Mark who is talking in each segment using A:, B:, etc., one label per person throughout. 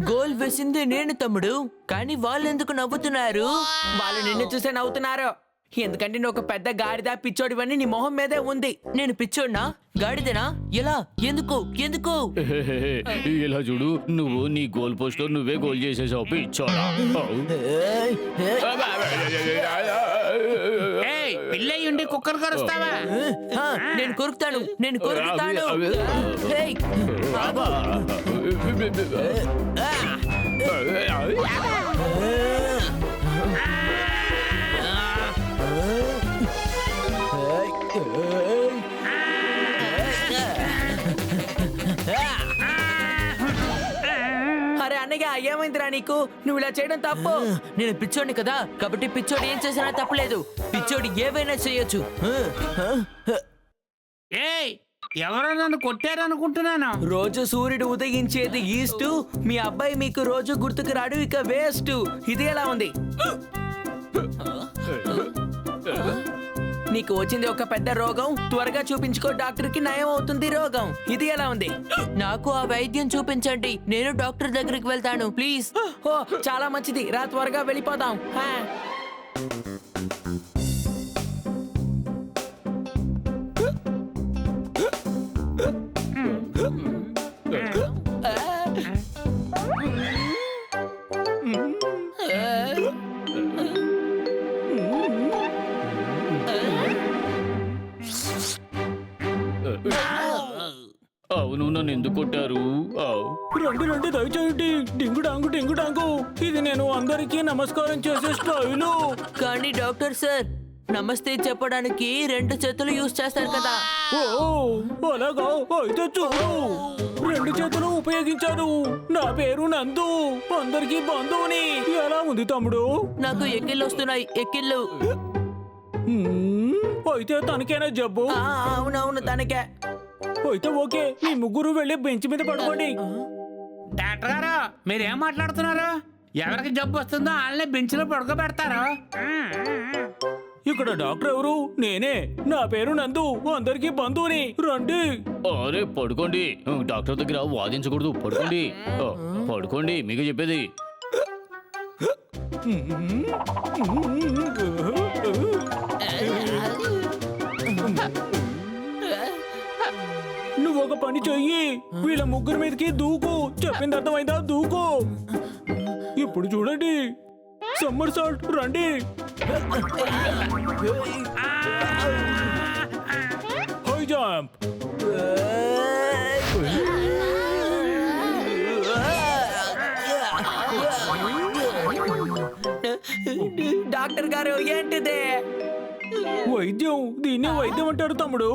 A: Goal వేసింది నేను తమ్ముడు, కానీ వాళ్ళు ఎందుకు నవ్వుతున్నారు?
B: వాళ్ళు నిన్ను చూసే నవ్వుతున్నారు. ఎందుకంటే నువ్వు ఒక పెద్ద గాడిద పిచ్చోడివని నీ మొహం మీదే ఉంది.
A: నేను పిచ్చోడ్నా? గాడిదనా? ఎలా? ఎందుకు? ఎందుకు?
C: ఇలా చూడు, నువ్వు నీ గోల్ పోస్ట్ లో నువ్వే గోల్ చేసేసావు పిచ్చోడా.
D: పిల్లయ్యుండి కుక్కలు కరుస్తావా?
A: నేను కొరుకుతాను, నేను కొరుకుతాను. ఏయ్,
B: అరే అన్నయ్య, ఏమైందిరా నీకు? నువ్వు ఇలా చేయడం తప్పు.
A: నేను పిచ్చోడిని కదా, కాబట్టి పిచ్చోడు ఏం చేసినా తప్పలేదు. పిచ్చోడు ఏవైనా చేయొచ్చు.
D: ఏయ్, ఎవరో నన్ను కొట్టారనుకుంటున్నాను.
B: రోజు సూర్యుడు ఉదయించేది ఈస్ట్. మీ అబ్బాయి మీకు రోజు గుర్తుకు రాడు, ఇక వేస్ట్. ఇది ఎలా ఉంది? నీకు వచ్చింది ఒక పెద్ద రోగం, త్వరగా చూపించుకో, డాక్టర్ కి నయం అవుతుంది రోగం. ఇది ఎలా ఉంది?
A: నాకు ఆ వైద్యం చూపించండి, నేను డాక్టర్ దగ్గరికి వెళ్తాను ప్లీజ్.
B: ఓ చాలా మంచిది, రా త్వరగా వెళ్ళిపోదాం.
C: అవును, నన్ను ఎందుకు కొట్టారు?
E: రండి రండి, దయచేయండి. డింగు డాంగు డింగు డాంగు. ఇది నేను అందరికీ నమస్కారం చేసే స్టైలు.
A: కానీ డాక్టర్ సార్, నమస్తే చెప్పడానికి 2 చేతులు యూజ్ చేస్తారు కదా.
E: ఓ అలాగా, అయితే చూడు. 2 చేతులు ఉపయోగించాను. నా పేరు నందు, అందరికీ బంధువుని. ఎలా ఉంది తమ్ముడు?
A: నాకు ఎక్కిళ్ళు వస్తున్నాయి, ఎక్కిళ్ళు.
E: అయితే తనకేనా జబ్బు?
B: అవునవును, తనకే.
E: అయితే ఓకే, మీ ముగ్గురు వెళ్ళి బెంచ్ మీద పడుకోండి.
D: డాక్టర్ గారు, మీరేం మాట్లాడుతున్నారు? ఎవరికి జబ్బు వస్తుందో వాళ్ళని బెంచ్లో పడుకోబెడతారు.
E: ఇక్కడ డాక్టర్ ఎవరు? నేనే. నా పేరు నందు, అందరికీ బంధువుని. రండి.
C: అరే పడుకోండి, డాక్టర్ దగ్గర వాదించకూడదు. పడుకోండి, పడుకోండి, మీకు చెప్పేది.
E: నువ్వు ఒక పని చెయ్యి, వీళ్ళ ముగ్గురు మీదకి దూకు. చెప్పింది అర్థమైందా? దూకు. ఇప్పుడు చూడండి, సమ్మర్ సాల్ట్. రండి. High jump.
B: డాక్టర్ గారు, ఏంటిదే?
E: వైద్యం, దీన్ని వైద్యం అంటారు తమ్ముడు.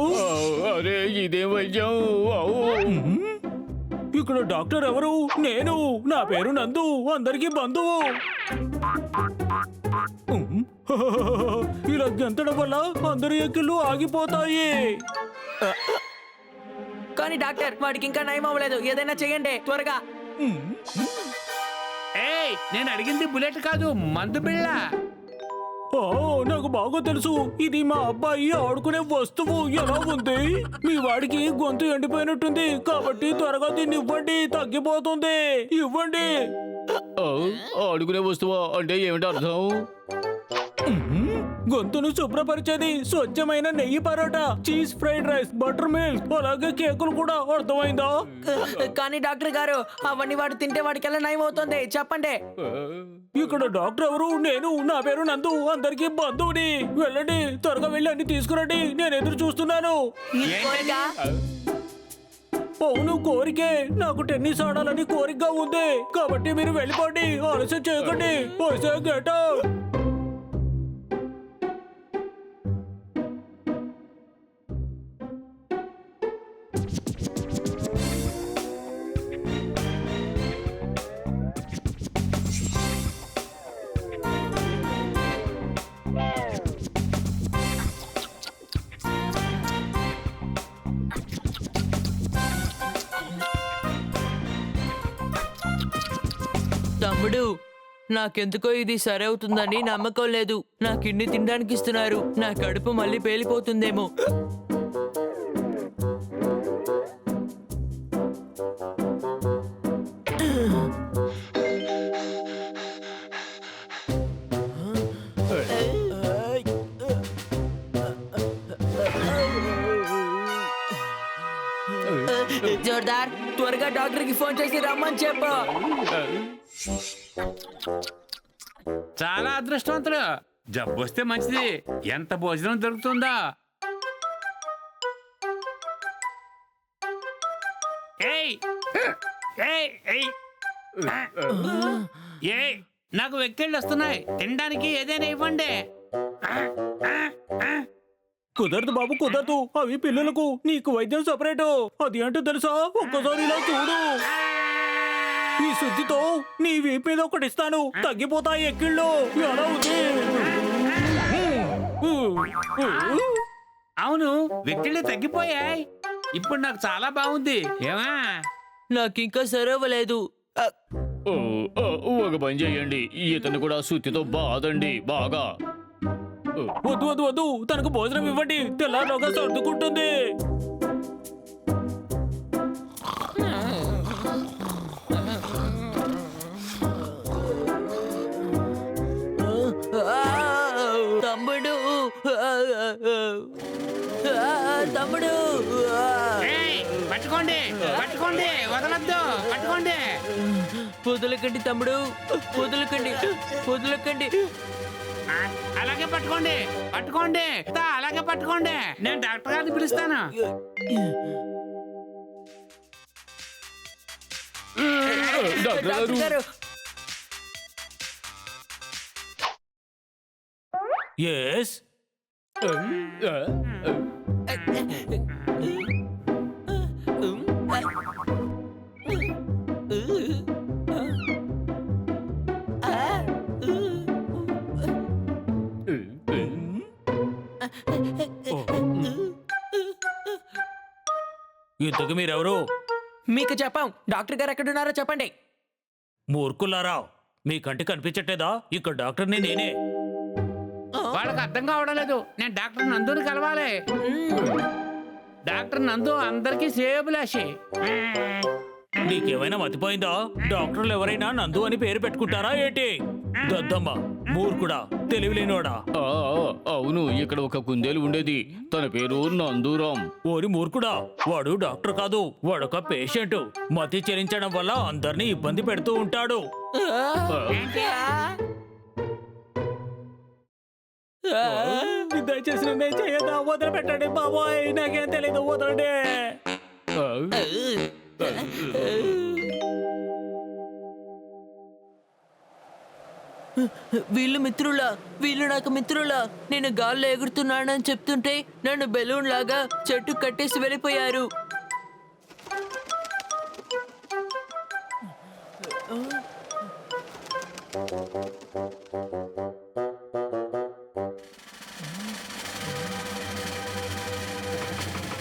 C: అరే ఇదేం వైద్యం?
E: ఇక్కడ డాక్టర్ ఎవరు? నేను. నా పేరు నందు, అందరికీ బంధువు. ఇలా గెంతడం వల్ల అందరి ఎక్కిళ్ళు ఆగిపోతాయి.
B: కానీ డాక్టర్, వాడికి ఇంకా నయం అవ్వలేదు. ఏదైనా చెయ్యండి త్వరగా.
D: ఏయ్, నేను అడిగింది బుల్లెట్ కాదు, మందు బిళ్ళ.
E: ఓ నాకు బాగా తెలుసు, ఇది మా అబ్బాయి ఆడుకునే వస్తువు. ఎలా ఉంది? మీ వాడికి గొంతు ఎండిపోయినట్టుంది, కాబట్టి త్వరగా దీన్ని ఇవ్వండి, తగ్గిపోతుంది. ఇవ్వండి.
C: అడుగునే వస్తువా అంటే ఏమిటి అర్థం?
E: గొంతును శుభ్రపరిచేది స్వచ్ఛమైన నెయ్యి parotta, cheese fried rice, butter milk, అలాగే కేకులు కూడా. అర్థమైందా?
B: కానీ డాక్టర్ గారు, అవన్నీ వాడు తింటే వాడికి ఎలా నయం అవుతుంది? చెప్పండి.
E: ఇక్కడ డాక్టర్ ఎవరు? నేను. నా పేరు నందు, అందరికీ బంధువుని. వెళ్ళండి, త్వరగా వెళ్ళి అన్ని తీసుకురండి, నేను ఎదురు చూస్తున్నాను. అవును, కోరికే. నాకు టెన్నిస్ ఆడాలని కోరికగా ఉంది, కాబట్టి మీరు వెళ్ళిపోండి. ఆలస్యం చేయకండి. Get out.
A: తమ్ముడు, నాకెందుకో ఇది సరవుతుందని నమ్మకం లేదు. నా కిడ్నీ తినడానికి ఇస్తున్నారు, నా కడుపు మళ్ళీ పేలిపోతుందేమో. జోర్దార్
B: త్వరగా డాక్టర్ కి ఫోన్ చేసి రమ్మని చెప్పు.
D: చాలా అదృష్టవంతుడు. జబ్బు వస్తే మంచిది. ఎంత భోజనం దొరుకుతుందో. ఏయ్ ఏయ్ ఏయ్ ఏయ్ నాకు వెక్కిళ్ళు వస్తున్నాయి. తినడానికి ఏదైనా ఇవ్వండి.
E: కుదరదు బాబు, కుదరదు. అవి పిల్లలకు, నీకు వైద్యం సపరేటు. అది ఏంటో తెలుసా? ఒక్కసారి ఇలా చూడు. ఈ శుద్ధితో నీ వీపు మీద ఒకటి ఇస్తాను, తగ్గిపోతాయి ఎక్కిళ్ళు. ఎలా ఉంది?
D: అవును, వెక్కిళ్ళు తగ్గిపోయాయి. ఇప్పుడు నాకు చాలా బాగుంది. ఏమా?
A: నాకింకా సరవలేదు.
C: ఓ, ఒక పని చేయండి, ఇతను కూడా సుత్తితో బాదండి బాగా.
E: వద్దు వద్దు వద్దు, తనకు భోజనం ఇవ్వండి. తెల్లారిలోగా సర్దుకుంటుంది.
A: తమ్ముడు తమ్ముడు
D: ఏయ్, పట్టుకోండి పట్టుకోండి, వదలొద్దు, పట్టుకోండి.
A: వదలకండి తమ్ముడు, వదలకండి, వదలకండి.
D: అలాగే పట్టుకోండి పట్టుకోండి, అలాగే పట్టుకోండి. నేను డాక్టర్ గారిని పిలుస్తాను.
C: డాక్టర్
B: డాక్టర్
C: గారు,
B: గారు,
E: ఎస్, ఇంతకు మీరెవరు?
B: మీకు చెప్పాం. డాక్టర్ గారు ఎక్కడున్నారో చెప్పండి.
E: మూర్ఖులారా, మీ కంటి కనిపించట్లేదా? ఇక్కడ డాక్టర్ని నేనే.
D: వాళ్ళకి అర్థం కావడం లేదు. నేను డాక్టర్ నందుని కలవాలి. డాక్టర్ నందు అందరికీ శ్రేయోభిలాషి.
E: నీకేమైనా మతిపోయిందా? డాక్టర్లు ఎవరైనా నందు అని పేరు పెట్టుకుంటారా ఏంటి? దద్దమ్మ, మూర్ఖుడా, తెలివిలేనోడా.
C: అవును, ఇక్కడ ఒక కుందేలు ఉండేది. తన పేరు నందూరం.
E: ఓరి మూర్ఖుడా, వాడు డాక్టర్ కాదు, వాడొక పేషెంట్. మతి చెలించడం వల్ల అందరినీ ఇబ్బంది పెడుతూ ఉంటాడు. దయచేసి నన్ను చేయదా, వదిలిపెట్టండి బాబోయ్, నాకేం తెలీదు, వదలండి.
A: వీళ్ళు మిత్రులా? వీళ్ళు నాకు మిత్రులా? నేను గాల్లో ఎగురుతున్నానని చెప్తుంటే నన్ను బెలూన్ లాగా చెట్టు కట్టేసి వెళ్ళిపోయారు.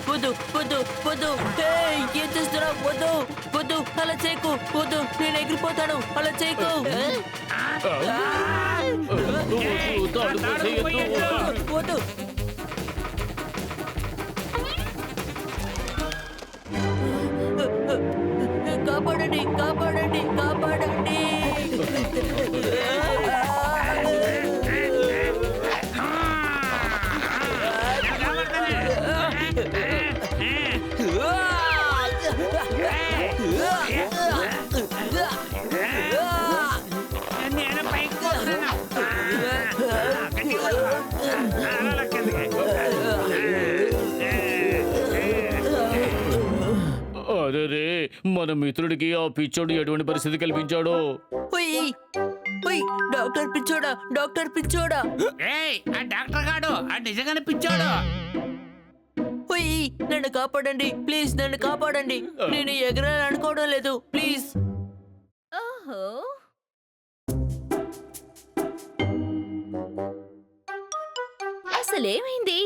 A: వద్దు వద్దు వద్దు, ఏయ్, ఏం చేస్తున్నావు? వద్దు వద్దు, అలా చేయకు. వద్దు, నేను ఎగిరిపోతాను, అలా చేయకు. వద్దు. కాపాడండి, కాపాడండి, కాపాడండి.
D: నేను పైకి పోతున్నాను. అలా కిందకి.
C: అరే, మన మిత్రుడికి ఆ పిచ్చోడు ఎటువంటి పరిస్థితి కల్పించాడో.
A: ఉయ్, ఉయ్, డాక్టర్ పిచ్చోడా, డాక్టర్ పిచ్చోడా.
D: ఏయ్, ఆ డాక్టర్ గాడు ఆ నిజంగానే పిచ్చాడు.
A: ఉయ్, నన్ను కాపాడండి ప్లీజ్, నన్ను కాపాడండి. నేను ఎగరాలనుకోవడం లేదు, ప్లీజ్.
F: ఓహో, అసలేమైంది?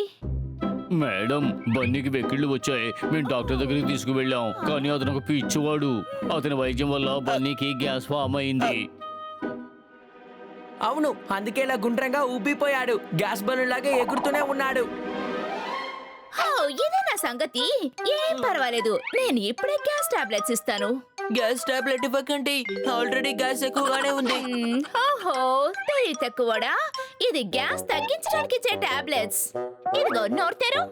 C: మేడం, బన్నీకి వెక్కిళ్ళు వచ్చాయి. మేము డాక్టర్ దగ్గరికి తీసుకువెళ్ళాం, కానీ అతను ఒక పిచ్చివాడు. అతని వైద్యం వల్ల బన్నీకి గ్యాస్ ఫామ్ అయింది.
B: అవును, అందుకే ఇలా గుండ్రంగా ఉబ్బిపోయాడు. గ్యాస్ బలూన్ లాగా ఎగురుతూనే ఉన్నాడు.
F: ఓ, ఇదే నా సంగతి. ఏం పర్వాలేదు, నేను ఇప్పుడే గ్యాస్ టాబ్లెట్స్ ఇస్తాను.
A: గ్యాస్ టాబ్లెట్ ఇవ్వకండి, ఆల్రెడీ గ్యాస్ ఎక్కువగానే ఉంది.
F: ఓహో, తెలివి తక్కువడా? ఇది గ్యాస్ తగ్గించడానికి ఇచ్చే టాబ్లెట్స్. ఇదిగో, నోరు తెరు.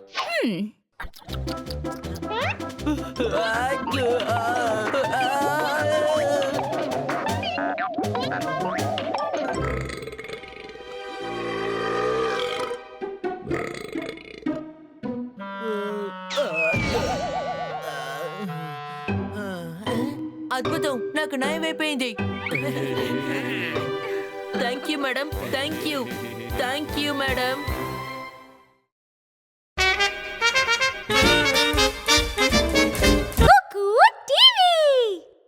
A: అద్భుతం, నాకు న్యాయం అయిపోయింది. Thank you madam, thank you madam.